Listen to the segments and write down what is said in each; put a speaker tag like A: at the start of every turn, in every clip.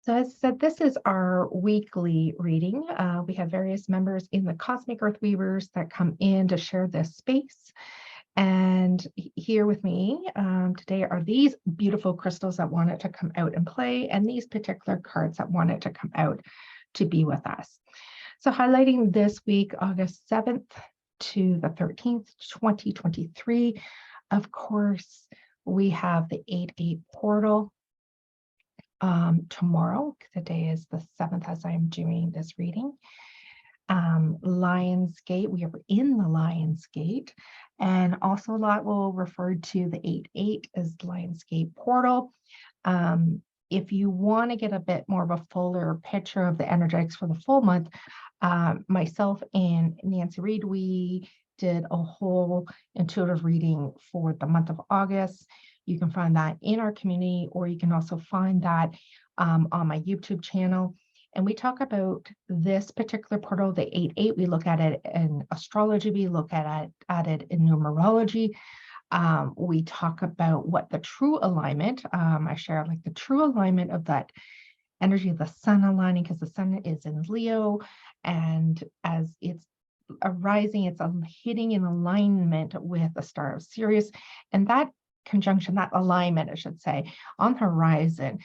A: So as I said, this is our weekly reading. We have various members in the Cosmic Earth Weavers that come in to share this space. And here with me today are these beautiful crystals that wanted to come out and play, and these particular cards that wanted to come out to be with us. So highlighting this week, August 7th to the 13th, 2023, of course, we have the 8/8 portal. Tomorrow, the day is the 7th as I'm doing this reading. Lion's Gate, we are in the Lion's Gate, and also a lot will refer to the 8/8 as Lion's Gate portal. If you want to get a bit more of a fuller picture of the energetics for the full month, myself and Nancy Reed, we did a whole intuitive reading for the month of August. You can find that in our community, or you can also find that on my YouTube channel. And we talk about this particular portal, the 8/8. We look at it in astrology. We look at it in numerology. We talk about what the true alignment, I share like the true alignment of that energy of the sun aligning, because the sun is in Leo, and as it's arising, it's hitting in alignment with the star of Sirius, and that conjunction, that alignment, I should say, on the horizon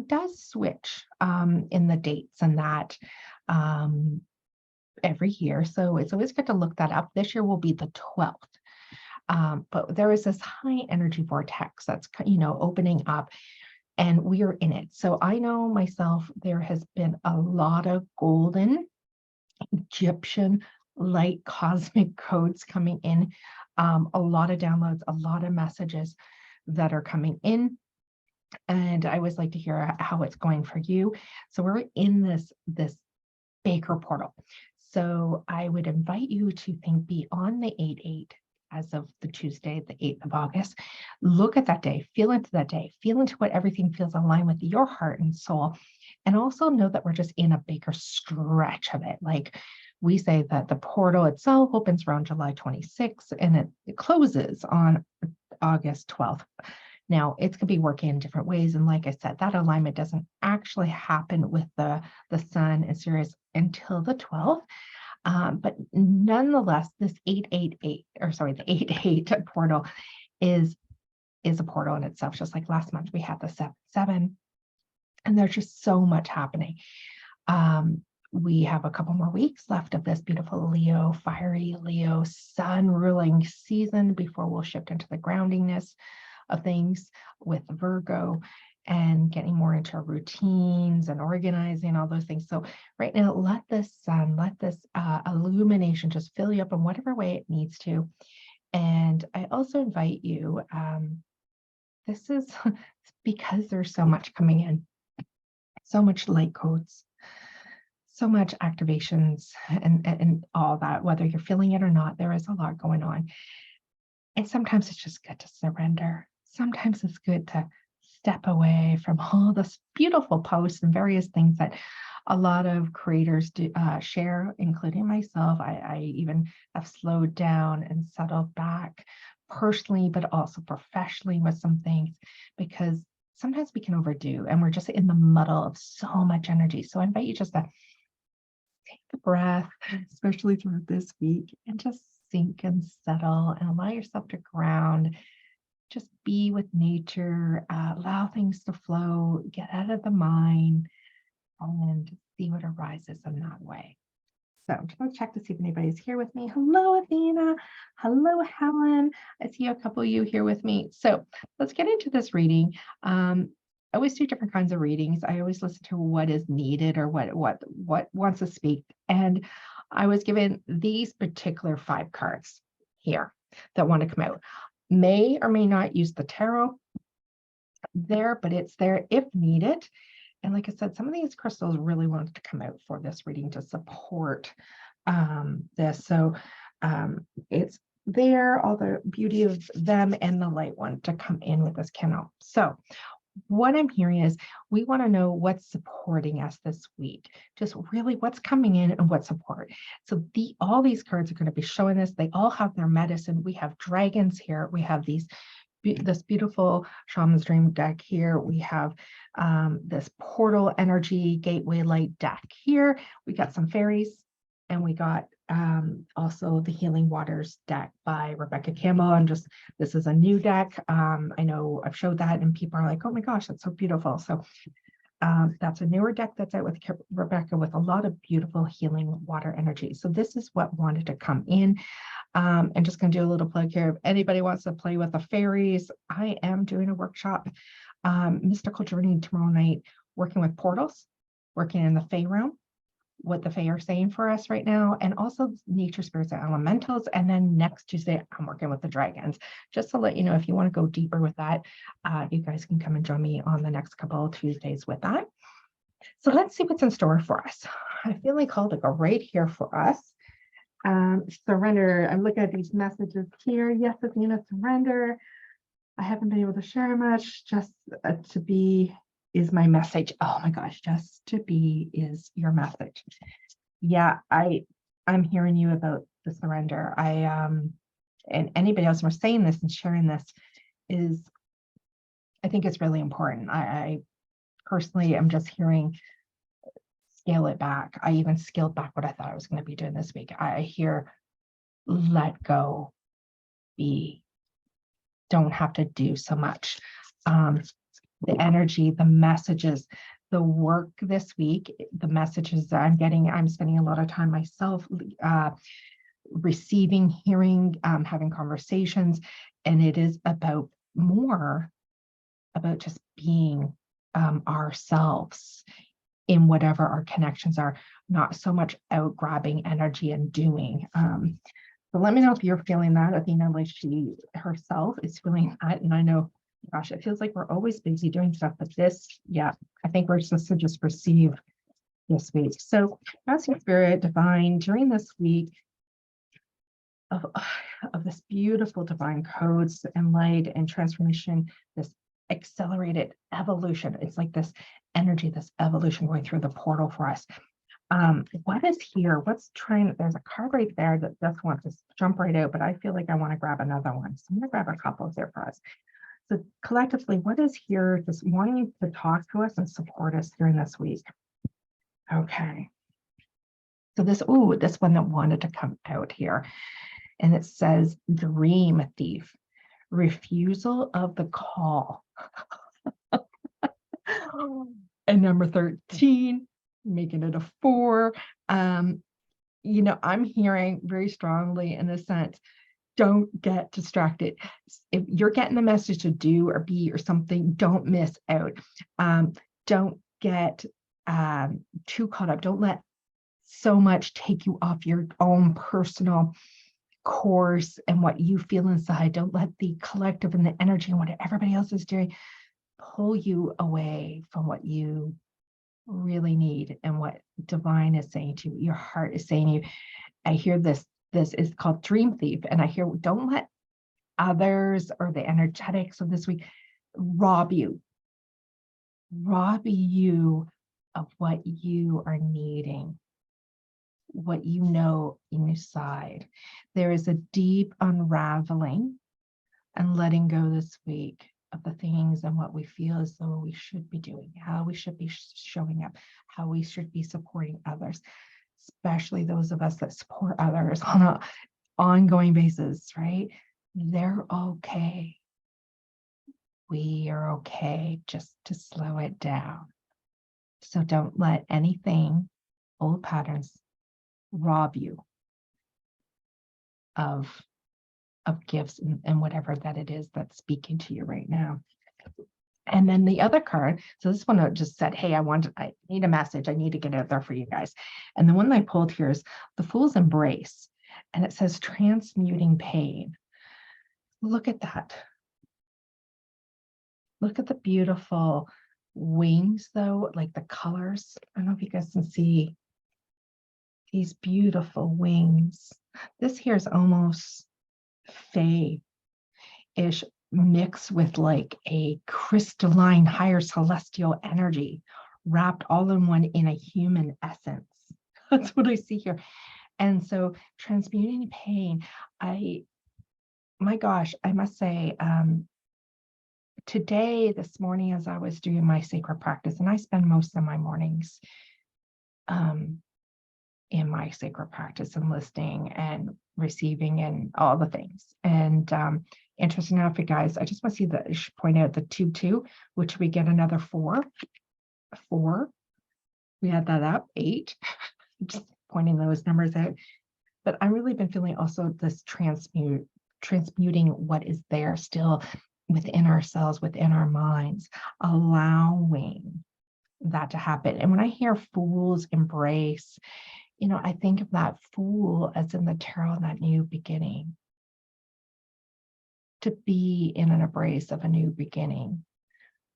A: does switch in the dates and that every year. So it's always good to look that up. This year will be the 12th. But there is this high energy vortex that's, opening up, and we are in it. So I know myself, there has been a lot of golden Egyptian light cosmic codes coming in, a lot of downloads, a lot of messages that are coming in. And I always like to hear how it's going for you. So we're in this Baker portal. So I would invite you to think beyond the 8/8 as of the Tuesday, the 8th of August. Look at that day, feel into that day, feel into what everything feels aligned with your heart and soul. And also know that we're just in a Baker stretch of it. Like we say that the portal itself opens around July 26th and it closes on August 12th. Now, it's going to be working in different ways. And like I said, that alignment doesn't actually happen with the sun and Sirius until the 12th. But nonetheless, this the 8/8 portal is a portal in itself. Just like last month, we had the 7/7, and there's just so much happening. We have a couple more weeks left of this beautiful Leo, fiery Leo, sun ruling season before we'll shift into the groundingness of things with Virgo and getting more into routines and organizing, all those things. So right now, let this sun, let this illumination just fill you up in whatever way it needs to. And I also invite you, this is because there's so much coming in, so much light codes, so much activations and all that, whether you're feeling it or not, there is a lot going on. And sometimes it's just good to surrender. Sometimes it's good to step away from all this beautiful posts and various things that a lot of creators do share, including myself. I even have slowed down and settled back personally, but also professionally with some things, because sometimes we can overdo and we're just in the muddle of so much energy. So I invite you just to take a breath, especially throughout this week, and just sink and settle and allow yourself to ground. Just be with nature, allow things to flow, get out of the mind, and see what arises in that way. So I'm just going to check to see if anybody's here with me. Hello, Athena. Hello, Helen. I see a couple of you here with me. So let's get into this reading. I always do different kinds of readings. I always listen to what is needed or what wants to speak. And I was given these particular 5 cards here that want to come out. May or may not use the tarot there, but it's there if needed. And like I said, some of these crystals really wanted to come out for this reading to support this. So it's there, all the beauty of them and the light one to come in with this candle. So what I'm hearing is we want to know what's supporting us this week, just really what's coming in and what support. So all these cards are going to be showing us, they all have their medicine. We have dragons here. We have these this beautiful Shaman's Dream deck here. We have this portal energy gateway light deck here. We got some fairies, and we got also the Healing Waters deck by Rebecca Campbell. And just, this is a new deck. I know I've showed that and people are like, oh my gosh, that's so beautiful. So that's a newer deck that's out with Rebecca with a lot of beautiful healing water energy. So this is what wanted to come in. I'm just going to do a little plug here. If anybody wants to play with the fairies, I am doing a workshop, Mystical Journey tomorrow night, working with portals, working in the Fae realm, what the Fae are saying for us right now, and also nature spirits and elementals. And then next Tuesday, I'm working with the dragons. Just to let you know, if you want to go deeper with that, you guys can come and join me on the next couple of Tuesdays with that. So let's see what's in store for us. I feel like called to go right here for us. Surrender. I'm looking at these messages here. Yes, Athena, surrender. I haven't been able to share much. Just to be is my message. Oh my gosh, just to be is your message. Yeah, I'm hearing you about the surrender. And anybody else who's saying this and sharing this is, I think it's really important. I personally am just hearing scale it back. I even scaled back what I thought I was going to be doing this week. I hear let go, be, don't have to do so much. The energy, the messages, the work this week, the messages that I'm getting, I'm spending a lot of time myself receiving, hearing, having conversations, and it is about more about just being ourselves in whatever our connections are, not so much out grabbing energy and doing. So let me know if you're feeling that. Athena, like she herself is feeling that. And I know, gosh, it feels like we're always busy doing stuff, but this, yeah, I think we're supposed to just receive this week. So asking Spirit, Divine, during this week of this beautiful divine codes and light and transformation, this accelerated evolution. It's like this energy, this evolution going through the portal for us. What is here? What's trying? There's a card right there that just wants to jump right out, but I feel like I want to grab another one. So I'm going to grab a couple here for us. So collectively, what is here just wanting to talk to us and support us during this week? Okay. So this one that wanted to come out here. And it says Dream Thief, refusal of the call. And number 13, making it a 4. I'm hearing very strongly in the sense, don't get distracted. If you're getting the message to do or be or something, don't miss out. Don't get too caught up. Don't let so much take you off your own personal course and what you feel inside. Don't let the collective and the energy and what everybody else is doing pull you away from what you really need and what divine is saying to you, your heart is saying to you. I hear this is called Dream Thief, and I hear, don't let others or the energetics of this week rob you of what you are needing, what you know inside. There is a deep unraveling and letting go this week of the things and what we feel as though we should be doing, how we should be showing up, how we should be supporting others, especially those of us that support others on an ongoing basis, right? They're okay. We are okay, just to slow it down. So don't let anything, old patterns, rob you of gifts and whatever that it is that's speaking to you right now. And then the other card, so this one just said, hey, I need a message. I need to get out there for you guys. And the one that I pulled here is the Fool's Embrace. And it says transmuting pain. Look at that. Look at the beautiful wings, though, like the colors. I don't know if you guys can see these beautiful wings. This here is almost Fae-ish mixed with like a crystalline higher celestial energy wrapped all in one in a human essence. That's what I see here. And so transmuting pain, my gosh, I must say, today, this morning, as I was doing my sacred practice, and I spend most of my mornings in my sacred practice and listening and receiving and all the things. And interesting enough, you guys, I just want to see that I should point out the 2, which we get another 4. We add that up, 8. Just pointing those numbers out. But I've really been feeling also this transmuting what is there still within ourselves, within our minds, allowing that to happen. And when I hear fools embrace, I think of that fool as in the tarot, that new beginning, to be in an embrace of a new beginning,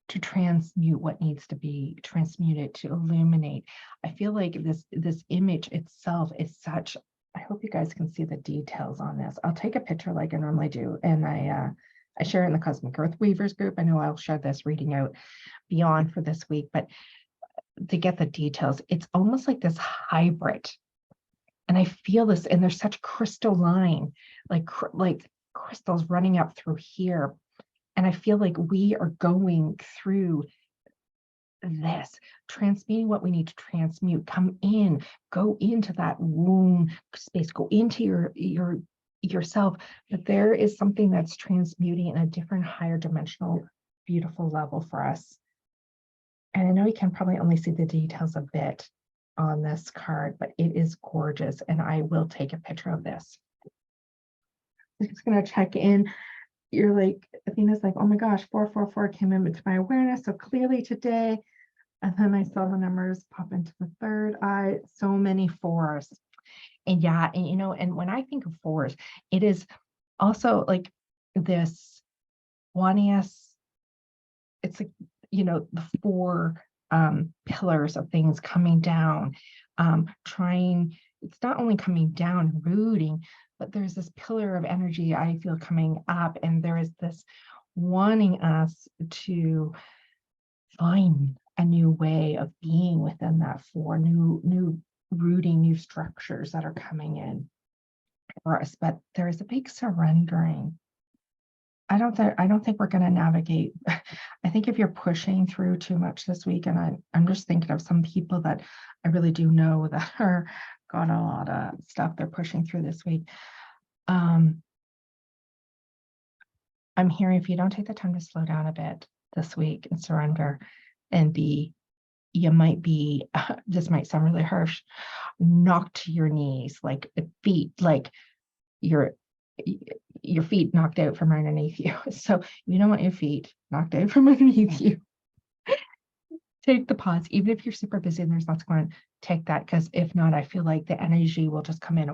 A: to transmute what needs to be transmuted, to illuminate. I feel like this image itself is such, I hope you guys can see the details on this. I'll take a picture like I normally do, and I share it in the Cosmic Earth Weavers group. I know I'll share this reading out beyond for this week, but to get the details, it's almost like this hybrid. And I feel this, and there's such crystalline, like crystals running up through here. And I feel like we are going through this, transmuting what we need to transmute. Come in, go into that womb space, go into yourself. But there is something that's transmuting in a different, higher dimensional, beautiful level for us. And I know you can probably only see the details a bit on this card, but it is gorgeous. And I will take a picture of this. I'm just going to check in. You're like, Athena's like, oh my gosh, 444 came into my awareness so clearly today. And then I saw the numbers pop into the third eye, so many 4s. And yeah, and and when I think of 4s, it is also like this oneness. It's like, the 4 pillars of things coming down, it's not only coming down, rooting, but there's this pillar of energy I feel coming up, and there is this wanting us to find a new way of being within that 4, new rooting, new structures that are coming in for us. But there is a big surrendering. I don't think we're going to navigate. I think if you're pushing through too much this week, and I'm just thinking of some people that I really do know that are got a lot of stuff they're pushing through this week. I'm hearing if you don't take the time to slow down a bit this week and surrender and you might be, this might sound really harsh, knocked to your knees, like feet, like your feet knocked out from underneath you. So you don't want your feet knocked out from underneath you. Take the pause, even if you're super busy and there's lots going on, take that, because if not, I feel like the energy will just come in.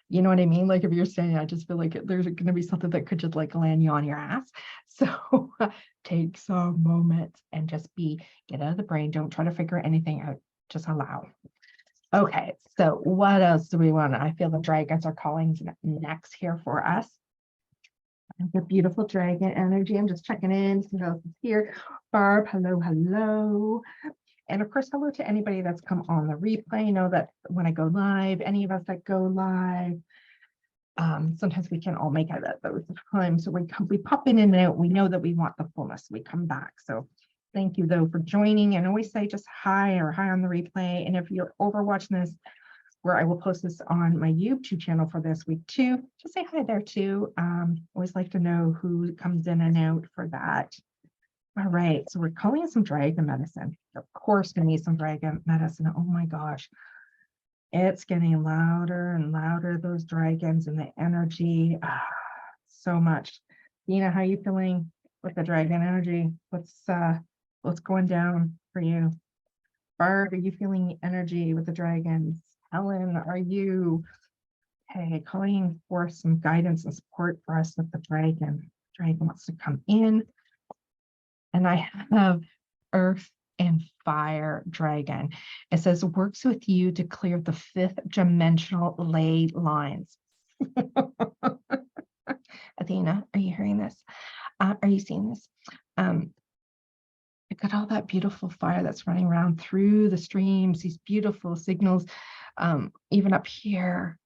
A: You know what I mean? Like if you're standing, I just feel like there's going to be something that could just like land you on your ass. So take some moments and just get out of the brain. Don't try to figure anything out. Just allow. Okay, so what else do we want? I feel the dragons are calling next here for us. The beautiful dragon energy. I'm just checking in, see who else is here. Barb, hello, hello. And of course, hello to anybody that's come on the replay. You know that when I go live, any of us that go live, sometimes we can't all make it at those times. So we pop in and out. We know that we want the fullness. We come back. So thank you, though, for joining. And always say just hi or hi on the replay. And if you're over watching this, where I will post this on my YouTube channel for this week too, just say hi there too. Always like to know who comes in and out for that. All right, so we're calling in some dragon medicine. Of course, we need some dragon medicine. Oh my gosh, it's getting louder and louder, those dragons and the energy. So much. Dina, how are you feeling with the dragon energy? What's going down for you? Barb, are you feeling the energy with the dragons? Helen, are you calling for some guidance and support for us with the dragon? Dragon wants to come in. And I have Earth and Fire Dragon. It says, works with you to clear the 5th dimensional ley lines. Athena, are you hearing this? Are you seeing this? You've got all that beautiful fire that's running around through the streams, these beautiful signals, even up here.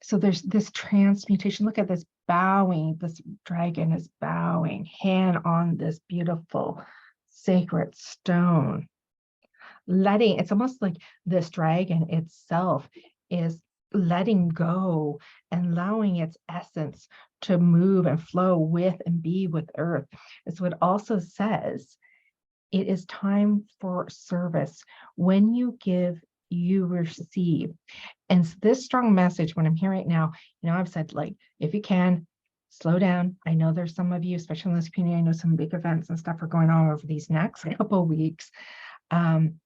A: So there's this transmutation. Look at this bowing. This dragon is bowing, hand on this beautiful sacred stone. It's almost like this dragon itself is letting go and allowing its essence to move and flow with and be with earth. And so it also says it is time for service. When you give, you receive. And this strong message, when I'm here right now, I've said, like, if you can, slow down. I know there's some of you, especially in this community, I know some big events and stuff are going on over these next couple of weeks. And,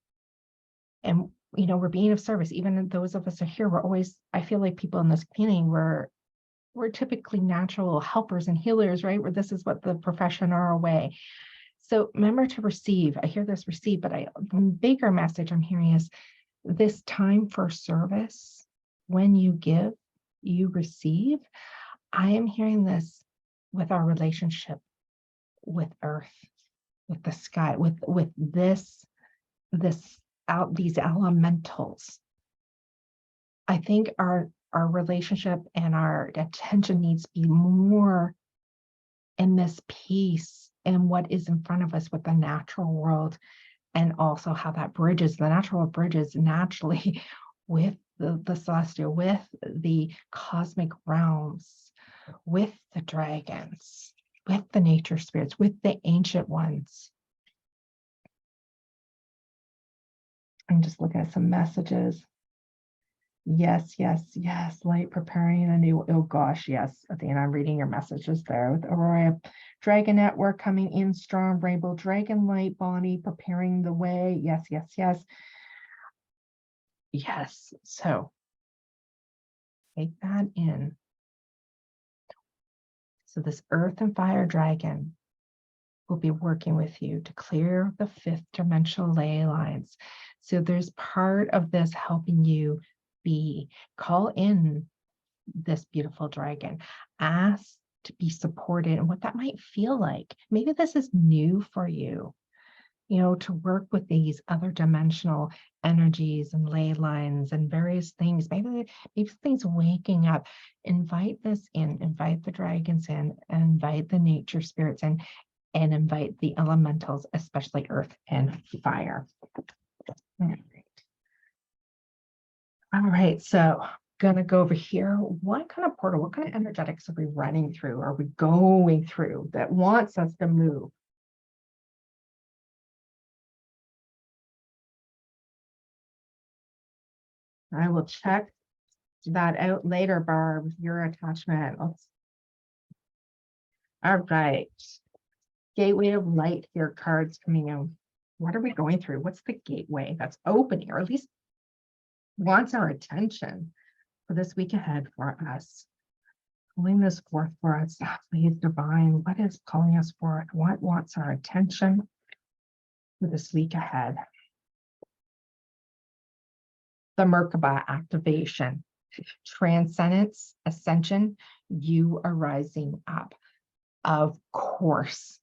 A: we're being of service. Even those of us are here, I feel like people in this community, we're typically natural helpers and healers, right? Where this is what the profession are away. So remember to receive. I hear this receive, but the bigger message I'm hearing is this time for service. When you give, you receive. I am hearing this with our relationship with earth, with the sky, with these elementals. I think our relationship and our attention needs to be more in this peace and what is in front of us with the natural world, and also how that bridges, the natural world bridges naturally with the celestial, with the cosmic realms, with the dragons, with the nature spirits, with the ancient ones. I'm just looking at some messages. Yes, yes, yes. Light preparing a new, oh gosh, yes. Athena, I'm reading your messages there with Aurora. Dragon network coming in strong, rainbow dragon light body preparing the way. Yes, yes, yes. Yes. So take that in. So this earth and fire dragon will be working with you to clear the fifth dimensional ley lines. So there's part of this helping you call in this beautiful dragon, ask to be supported, and what that might feel like. Maybe this is new for you, to work with these other dimensional energies and ley lines and various things. Maybe things waking up. Invite this in, invite the dragons in, and invite the nature spirits in, and invite the elementals, especially earth and fire. All right, so gonna go over here. What kind of portal, what kind of energetics are we running through? Are we going through that wants us to move? I will check that out later, Barb, your attachment. All right. Gateway of light here, cards coming out. What are we going through? What's the gateway that's opening, or at least wants our attention for this week ahead for us? Pulling this forth for us, please, divine. What is calling us forth? What wants our attention for this week ahead? The Merkaba activation, transcendence, ascension, you are rising up. Of course,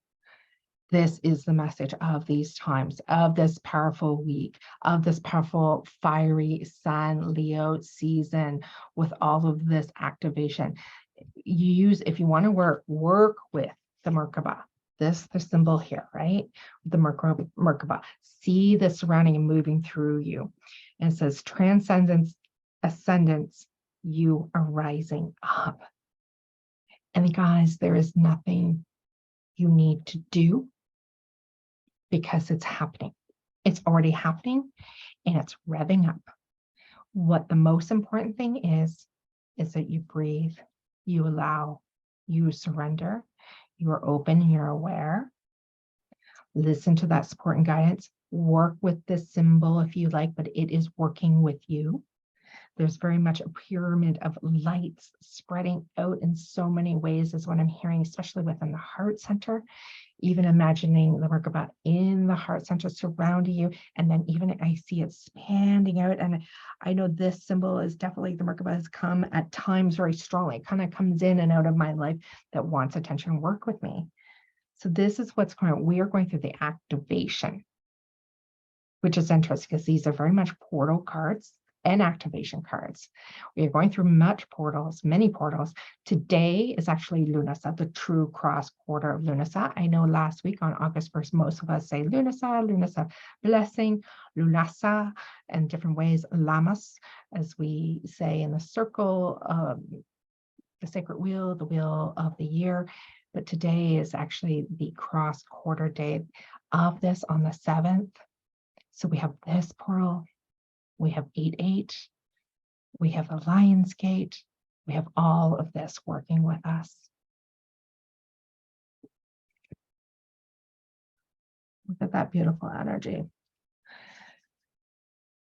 A: this is the message of these times, of this powerful week, of this powerful fiery Sun Leo season with all of this activation. If you want to work with the Merkaba, the symbol here, right? The Merkaba. See the surrounding and moving through you. And it says transcendence, ascendance, you are rising up. And guys, there is nothing you need to do, because it's happening. It's already happening, and it's revving up. What the most important thing is that you breathe, you allow, you surrender, you are open, you're aware. Listen to that support and guidance. Work with this symbol if you like, but it is working with you. There's very much a pyramid of lights spreading out in so many ways is what I'm hearing, especially within the heart center. Even imagining the Merkaba in the heart center surrounding you, and then even I see it expanding out. And I know this symbol is definitely, the Merkaba has come at times very strongly. It kind of comes in and out of my life that wants attention, work with me. So this is what's going on. We are going through the activation, which is interesting because these are very much portal cards. and activation cards. We are going through many portals. Today is actually Lunasa, the true cross quarter of Lunasa. I know last week on August 1st, most of us say Lunasa blessing, Lunasa, and different ways, Lamas, as we say in the circle, the sacred wheel, the wheel of the year. But today is actually the cross quarter day of this on the 7th. So we have this portal. We have 8-8, we have the Lion's Gate, we have all of this working with us. Look at that beautiful energy.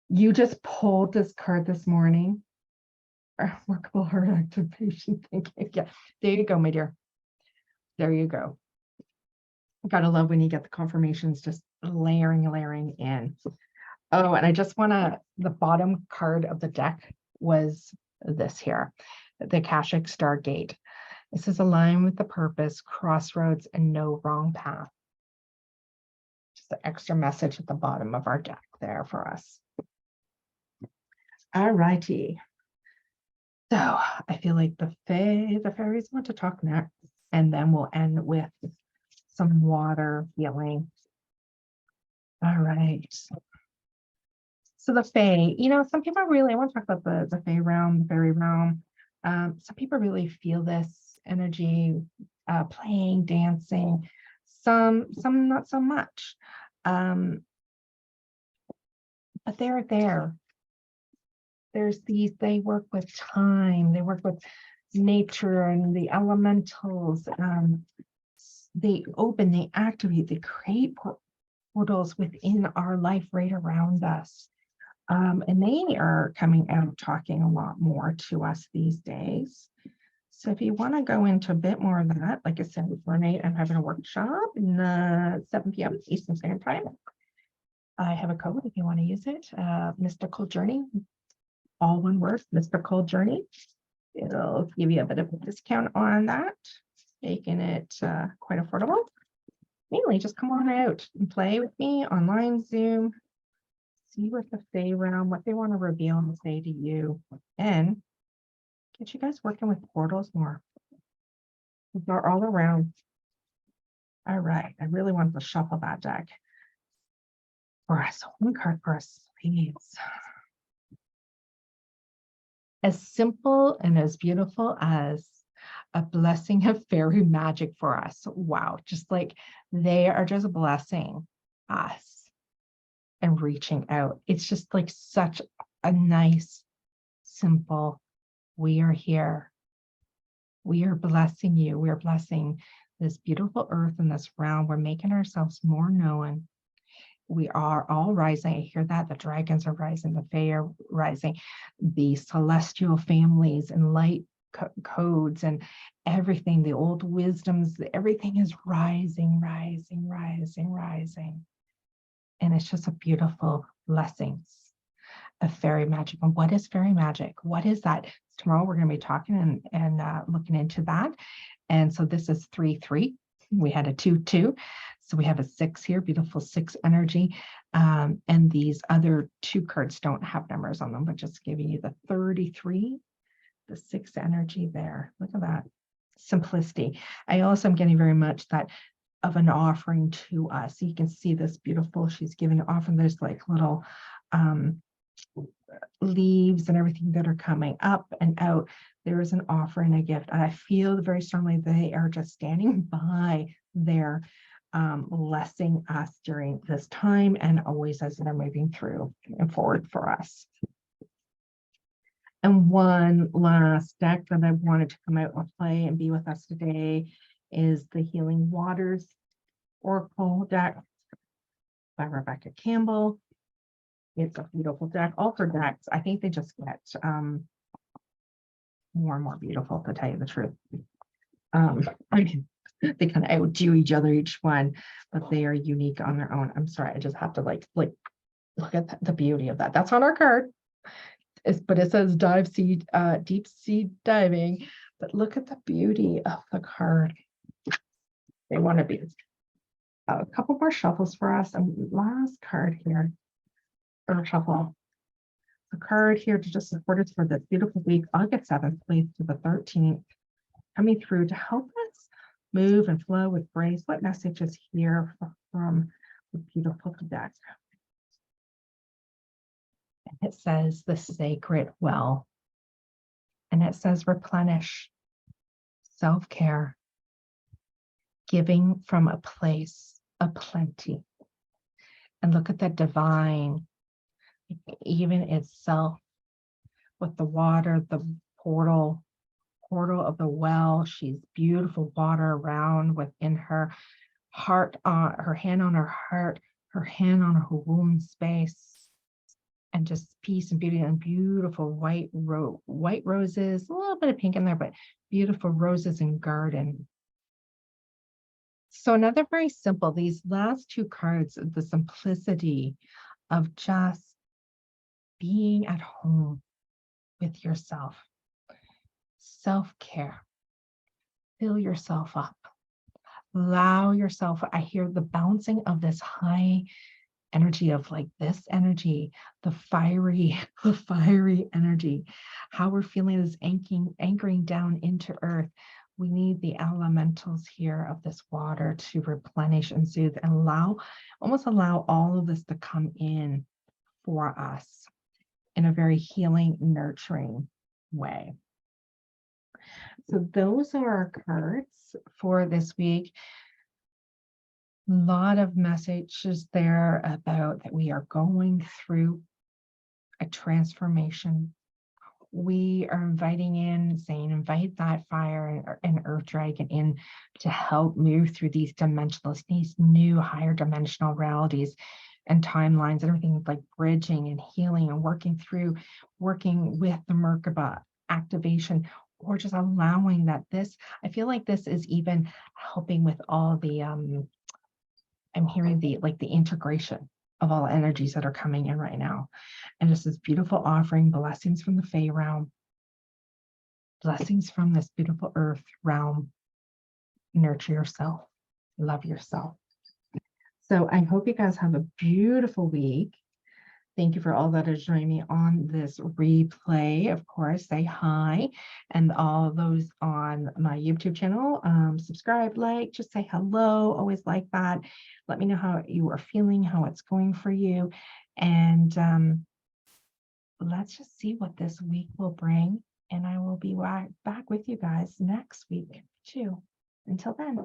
A: You just pulled this card this morning. Workable heart activation thinking. Yeah, there you go, my dear. There you go. Gotta love when you get the confirmations just layering in. Oh, and I just want to, the bottom card of the deck was this here, the Akashic Stargate. This is aligned with the purpose, crossroads, and no wrong path. Just an extra message at the bottom of our deck there for us. All righty. So I feel like the fairies want to talk next, and then we'll end with some water healing. All right. So the Fae, some people really, I want to talk about the Fae realm, the fairy realm. Some people really feel this energy, playing, dancing. Some not so much. But they're there. There's these, they work with time, they work with nature and the elementals. They open, they activate, they create portals within our life right around us. And they are coming out talking a lot more to us these days. So if you want to go into a bit more of that, like I said, before night, I'm having a workshop in 7 p.m. Eastern Standard Time. I have a code if you want to use it, Mystical Journey, all one word, Mystical Journey. It'll give you a bit of a discount on that, making it quite affordable. Mainly just come on out and play with me online, Zoom. See what the Fae realm, what they want to reveal and say to you, and get you guys working with portals more. They're all around. All right, I really want to shuffle that deck for us. One card for us, please. As simple and as beautiful as a blessing of fairy magic for us. Wow, just like they are just blessing us and reaching out. It's just like such a nice, simple, we are here. We are blessing you. We are blessing this beautiful earth and this realm. We're making ourselves more known. We are all rising. I hear that. The dragons are rising. The Fae are rising. The celestial families and light codes and everything, the old wisdoms, everything is rising, rising, rising, rising. And it's just a beautiful blessings of fairy magic. And what is fairy magic? What is that? Tomorrow we're going to be talking and looking into that. And so this is 3-3. We had a 2-2. So we have a 6 here, beautiful 6 energy. And these other 2 cards don't have numbers on them, but just giving you the 33, the 6 energy there. Look at that. Simplicity. I also am getting very much that of an offering to us. You can see this beautiful, she's giving an offering. There's like little leaves and everything that are coming up and out. There is an offering, a gift. And I feel very strongly they are just standing by there, blessing us during this time and always as they're moving through and forward for us. And one last deck that I wanted to come out and play and be with us today is the Healing Waters Oracle deck by Rebecca Campbell. It's a beautiful deck. All her decks, I think they just get more and more beautiful, to tell you the truth. I mean, they kind of outdo each other, each one, but they are unique on their own. I'm sorry, I just have to like look at the beauty of that. That's on our card. But it says deep sea diving. But look at the beauty of the card. They want to be a couple more shuffles for us. And last card here, or shuffle. the card here to just support us for this beautiful week, August 7th to the 13th, coming through to help us move and flow with grace. What message is here from the beautiful deck? It says the sacred well, and it says replenish, self-care, giving from a place of plenty. And look at the divine, even itself, with the water, the portal of the well. She's beautiful water around within her heart, her hand on her heart, her hand on her womb space, and just peace and beauty and beautiful white roses, a little bit of pink in there, but beautiful roses and garden. So another very simple, these last two cards, the simplicity of just being at home with yourself, self-care, fill yourself up, allow yourself. I hear the bouncing of this high energy of like this energy, the fiery energy, how we're feeling is anchoring down into earth. We need the elementals here of this water to replenish and soothe and almost allow all of this to come in for us in a very healing, nurturing way. So those are our cards for this week. A lot of messages there about that we are going through a transformation. We are inviting in, saying, invite that fire and earth dragon in to help move through these dimensionals, these new higher dimensional realities and timelines, and everything like bridging and healing and working with the Merkaba activation, or just allowing that I feel like this is even helping with all the, I'm hearing the integration of all energies that are coming in right now. And just this beautiful offering, blessings from the Fae realm, blessings from this beautiful earth realm. Nurture yourself, love yourself. So I hope you guys have a beautiful week. Thank you for all that is joining me on this replay. Of course, say hi, and all those on my YouTube channel, subscribe, like, just say hello. Always like that. Let me know how you are feeling, how it's going for you, and let's just see what this week will bring. And I will be back with you guys next week too. Until then.